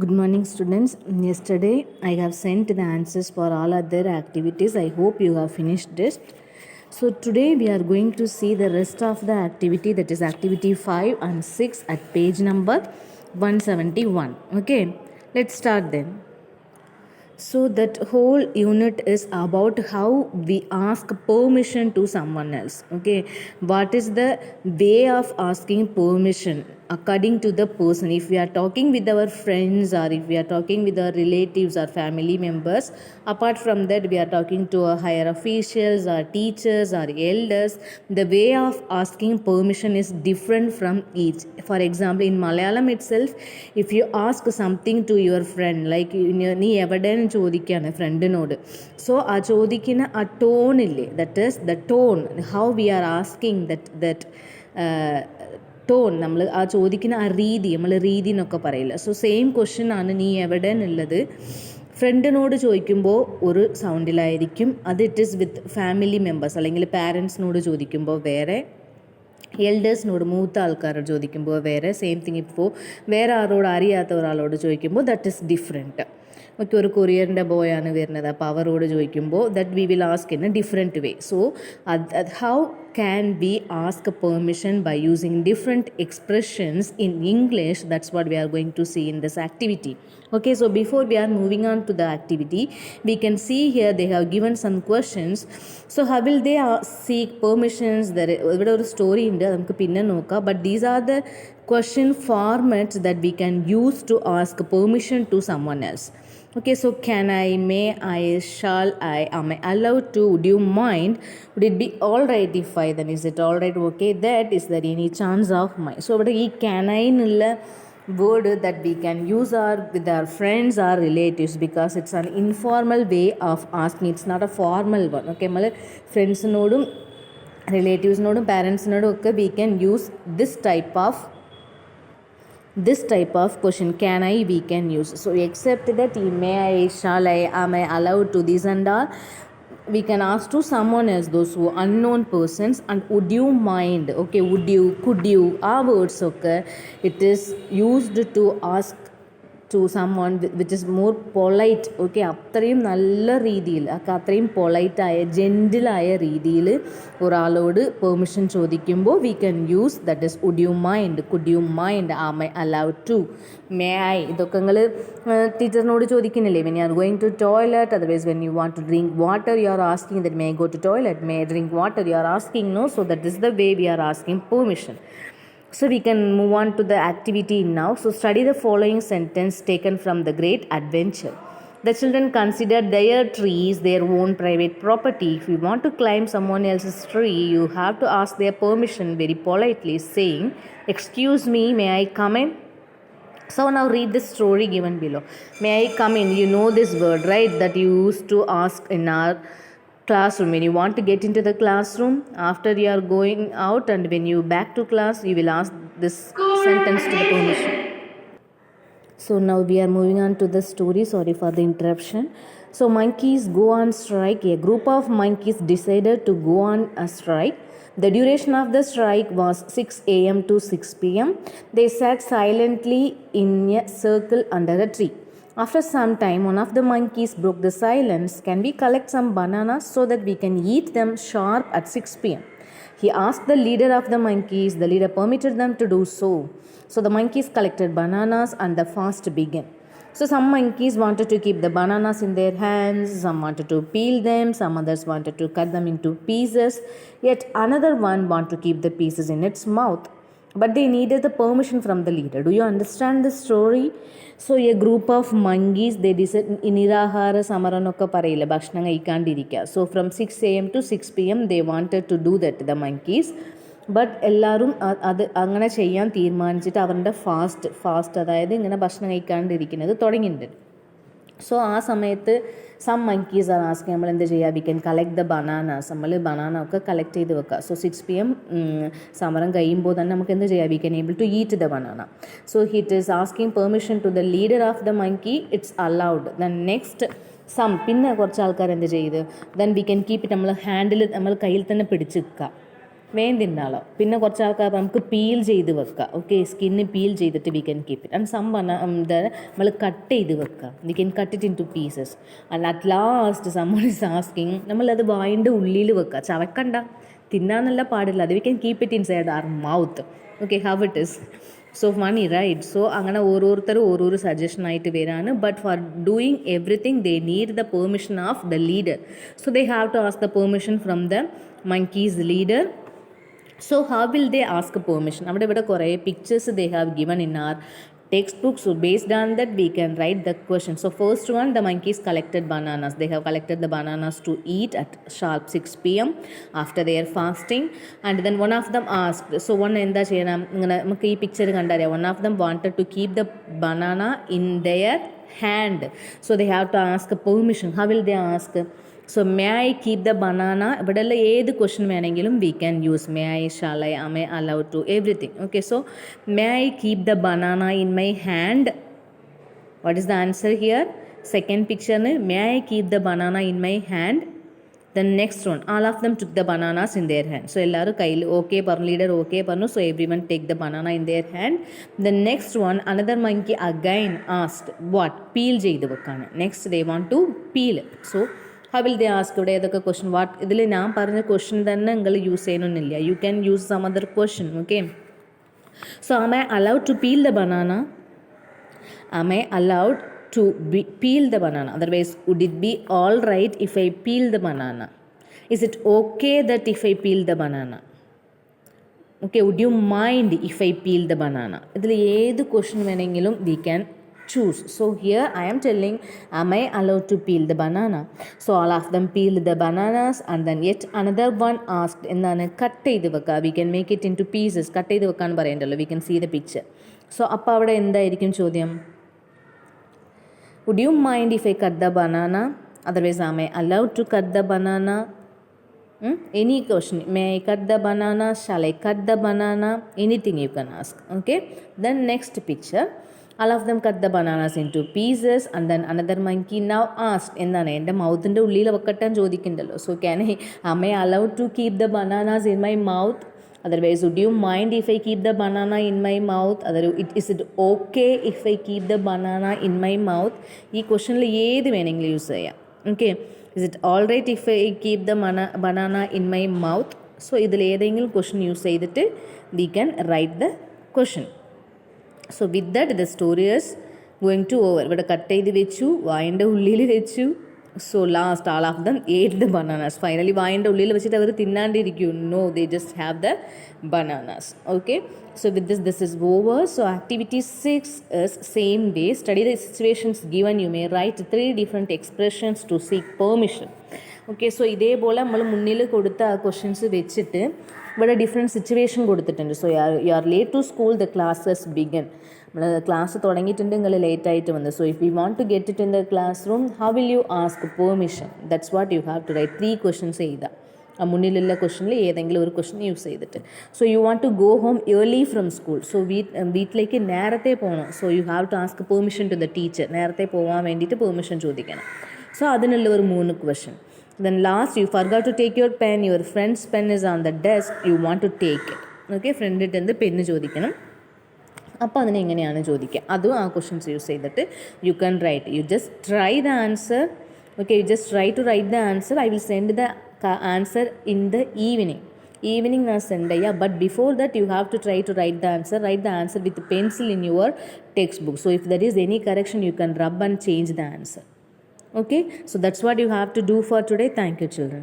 Good morning, students. Yesterday, I have sent the answers for all other activities. I hope you have finished it. So, today we are going to see the rest of the activity, that is activity 5 and 6 at page number 171. Okay, let's start then. So that whole unit is about how we ask permission to someone else. Okay, what is the way of asking permission according to the person? If we are talking with our friends, or if we are talking with our relatives or family members, apart from that we are talking to our higher officials or teachers or elders, the way of asking permission is different from each. For example, in Malayalam itself, if you ask something to your friend, like നീ എവിടെ ചോദിക്കുകയാണ് ഫ്രണ്ടിനോട്, so ആ ചോദിക്കുന്ന ആ ടോണില്ലേ, that is the tone, how we are asking that tone, നമ്മൾ ആ ചോദിക്കുന്ന ആ രീതി, നമ്മൾ രീതി എന്നൊക്കെ പറയില്ല. സോ സെയിം ക്വസ്റ്റ്യൻ ആണ് നീ എവിടെ എന്നുള്ളത് ഫ്രണ്ടിനോട് ചോദിക്കുമ്പോൾ ഒരു സൗണ്ടിലായിരിക്കും. അത് it is with family members അല്ലെങ്കിൽ പാരൻസിനോട് ചോദിക്കുമ്പോൾ വേറെ, എൽഡേഴ്സിനോട് മൂത്ത ആൾക്കാരോട് ചോദിക്കുമ്പോൾ വേറെ, സെയിം തിങ് ഇപ്പോൾ വേറെ ആരോട് അറിയാത്ത ഒരാളോട് ചോദിക്കുമ്പോൾ ദറ്റ് ഈസ് ഡിഫറെൻറ്റ്. ഒക്കെ ഒരു കൊറിയറിൻ്റെ ബോയാണ് വരുന്നത്, അപ്പോൾ അവരോട് ചോദിക്കുമ്പോൾ that we will ask in A different way. So how can we ask permission by using different expressions in English? That's what we are going to see in this activity. Okay, so before we are moving on to the activity, we can see here they have given some questions. So how will they seek permissions? There is a story in there, but these are the question formats that we can use to ask permission to someone else. Okay, so can I, may I, shall I, am I allowed to, would you mind, would it be alright if I, then is it alright, okay, that, is there any chance of my. So but ee can I nulla word that we can use with our friends or relatives, because it's an informal way of asking, it's not a formal one. Okay, mala friends nodum relatives nodum parents nodum okay, we can use this type of question, can I, we can use. So except that may I, shall I, am I allowed to, this and all we can ask to someone else, those who unknown persons. And would you mind, okay, would you, could you, our words, okay, it is used to ask to someone which is more polite. Okay, അത്രയും നല്ല രീതിയിൽ, അത്രയും പൊളൈറ്റായ ജെൻറ്റിലായ രീതിയിൽ ഒരാളോട് permission ചോദിക്കുമ്പോൾ we can use that is would you mind, could you mind, am I allowed to, may I. ഇതൊക്കെ നിങ്ങൾ ടീച്ചറിനോട് ചോദിക്കുന്നില്ലേ, when you are going to toilet, otherwise when you want to drink water you are asking that may go to toilet, may drink water you are asking no. So that is the way we are asking permission. So we can move on to the activity now. So study the following sentence taken from The Great Adventure. The children consider their trees their own private property. If you want to climb someone else's tree, you have to ask their permission very politely, saying, "Excuse me, may I come in?" So now read the story given below. May I come in? You know this word, right? That you used to ask in our classroom. When you want to get into the classroom, after you are going out and when you back to class, you will ask this sentence to the permission. So now we are moving on to the story. Sorry for the interruption. So monkeys go on strike. A group of monkeys decided to go on a strike. The duration of the strike was 6 a.m. to 6 p.m. They sat silently in a circle under a tree. After some time, one of the monkeys broke the silence. Can we collect some bananas so that we can eat them sharp at 6 p.m.? He asked the leader of the monkeys. The leader permitted them to do so. So the monkeys collected bananas and the fast began. So some monkeys wanted to keep the bananas in their hands, some wanted to peel them, some others wanted to cut them into pieces, yet another one wanted to keep the pieces in its mouth. But they needed the permission from the leader. Do you understand the story? So a group of monkeys, they decided Nirahara Samaranokka Parayila Bhakshanam കഴിക്കാണ്ടിരിക്കുക. So from 6 a.m. to 6 p.m. they wanted to do that, the monkeys. But എല്ലാവരും അത് അങ്ങനെ ചെയ്യാൻ തീരുമാനിച്ചിട്ട് അവരുടെ fast അതായത് ഇങ്ങനെ ഭക്ഷണം കഴിക്കാണ്ടിരിക്കുന്നത് തുടങ്ങിയിട്ടുണ്ട്. സോ ആ സമയത്ത് സം മങ്കീസ് ആർ ആസ്കിങ് നമ്മൾ എന്ത് ചെയ്യുക, we can collect the bananas, നമ്മൾ ബനാന ഒക്കെ കളക്ട് ചെയ്ത് വെക്കുക. So 6 p.m. സമരം കഴിയുമ്പോൾ തന്നെ നമുക്ക് എന്ത് ചെയ്യാം, we can able to eat the banana. So it is asking permission to the leader of the monkey, it's allowed. Then next പിന്നെ കുറച്ച് ആൾക്കാർ എന്ത് ചെയ്ത്, then we can keep it, നമ്മൾ ഹാൻഡിൽ നമ്മൾ കയ്യിൽ തന്നെ പിടിച്ച് വെക്കുക. വേണ്ടിണ്ടാവാം. പിന്നെ കുറച്ച് ആൾക്കാർ നമുക്ക് പീൽ ചെയ്ത് വെക്കാം. ഓക്കെ, സ്കിന്ന് പീൽ ചെയ്തിട്ട് we can keep it. And some നമ്മൾ കട്ട് ചെയ്ത് വെക്കാം. We can cut it into pieces. And at last someone is asking, നമ്മളത് വായിൻ്റെ ഉള്ളിൽ വെക്കുക, ചവക്കണ്ട, തിന്നാനല്ല പാടില്ല. അത് we can keep it inside our mouth. Okay, how it is. So funny right. So അങ്ങനെ ഓരോരുത്തരും ഓരോരോ സജഷൻ ആയിട്ട് വരാണ്. But for doing everything they need the permission of the leader. So they have to ask the permission from the monkeys leader. So how will they ask permission? അവിടെ ഇവിടെ കുറേ pictures they have given in our textbook. So based on that we can write the question. So first one, the monkeys collected bananas. They have collected the bananas to eat at sharp 6 p.m. after their fasting. And then one of them asked, so one എന്താ ചെയ്യണം, ഇങ്ങനെ നമുക്ക് ഈ picture കണ്ടറിയാം. One of them wanted to keep the banana in their hand. So they have to ask permission. How will they ask? So may I keep the banana? ഇവിടെയുള്ള ഏത് question വേണമെങ്കിലും we can use may I, shall I, am I allowed to, everything. Okay, so may I keep the banana in my hand? What is the answer here? Second picture, may I keep the banana in my hand? The next one, all of them took the bananas in their hand. So എല്ലാവരും കയ്യിൽ okay പറഞ്ഞു, leader okay പറഞ്ഞു. So everyone take the banana in their hand. The next one, another monkey again asked what? Peel ചെയ്ത് വെക്കാണ്. Next they want to peel. So how will they ask? ഇവിടെ ഏതൊക്കെ question, what ഇതിൽ ഞാൻ പറഞ്ഞ question തന്നെ നിങ്ങൾ യൂസ് ചെയ്യണമെന്നില്ല. You can use some other question. Okay, so am I allowed to peel the banana? Am I allowed to peel the banana? Otherwise, would it be all right if I peel the banana? Is it okay that if I peel the banana? Okay, would you mind if I peel the banana? ഇതിൽ ഏത് question വേണമെങ്കിലും we can choose. So here I am telling, am I allowed to peel the banana? So all of them peeled the bananas. And then yet another one asked, എന്താണ്, cut ചെയ്ത് വെക്കുക. We can make it into pieces. Cut ചെയ്ത് വെക്കാൻ പറയണ്ടല്ലോ. We can see the picture. So അപ്പോൾ അവിടെ എന്തായിരിക്കും ചോദ്യം? Would you mind if I cut the banana? Otherwise, am I allowed to cut the banana? Any question. May I cut the banana? Shall I cut the banana? Anything you can ask. Okay. Then next picture. All of them cut the bananas into pieces. And then another monkey now asked, എന്താണ്, എൻ്റെ മൗത്തിൻ്റെ ഉള്ളിൽ വെക്കട്ടാൻ ചോദിക്കണ്ടല്ലോ. So am I allowed to keep the bananas in my mouth? Otherwise, would you mind if I keep the banana in my mouth? Is it okay if I keep the banana in my mouth? ഈ ക്വസ്റ്റനിൽ ഏത് വേണമെങ്കിലും use ചെയ്യാം. Okay, is it all right if I keep the banana in my mouth? So ഇതിൽ ഏതെങ്കിലും question use ചെയ്തിട്ട് we can write the question. So with that the story is going to over. ഇവിടെ cut ചെയ്ത് വെച്ചു, വായിൻ്റെ ഉള്ളിൽ വെച്ചു. So last all of them ate the bananas. Finally വായിൻ്റെ ഉള്ളിൽ വെച്ചിട്ട് അവർ തിന്നാണ്ടിരിക്കും. No, they just have the bananas. Okay, so with this is over. So activity 6 is same way. Study the situations given. You may write 3 different expressions to seek permission. Okay, so ഇതേപോലെ നമ്മൾ മുന്നിൽ കൊടുത്ത questions വെച്ചിട്ട് ഇവിടെ different situation കൊടുത്തിട്ടുണ്ട്. So you are late to school, the classes begin. നമ്മൾ class തുടങ്ങിയിട്ടുണ്ട്, നിങ്ങൾ ലേറ്റ് ആയിട്ട് വന്നത്. So if you want to get it in the classroom, how will you ask permission? That's what you have to write. 3 questions എഴുതാം. ആ മുന്നിലുള്ള ക്വസ്റ്റനിൽ ഏതെങ്കിലും ഒരു ക്വസ്റ്റൻ യൂസ് ചെയ്തിട്ട്. So you want to go home early from school. So വീട്ടിലേക്ക് നേരത്തെ പോകണം. So you have to ask permission to the teacher. നേരത്തെ പോകാൻ വേണ്ടിയിട്ട് പെർമിഷൻ ചോദിക്കണം. സോ അതിനുള്ള ഒരു 3 question. Then last, you forgot to take your pen. Your friend's pen is on the desk. You want to take it. Okay, ഫ്രണ്ടിട്ട് എന്ത് പെന്ന് ചോദിക്കണം. അപ്പോൾ അതിനെ എങ്ങനെയാണ് ചോദിക്കുക, അതും ആ ക്വസ്റ്റ്യൻസ് യൂസ് ചെയ്തിട്ട് you can write. You just try the answer. Okay, you just try to write the answer. I will send the answer in the evening ഞാൻ സെൻഡ് ചെയ്യുക. But before that you have to try to write the answer with pencil in your textbook. So if there is any correction, you can rub and change the answer. Okay, so that's what you have to do for today. Thank you, children.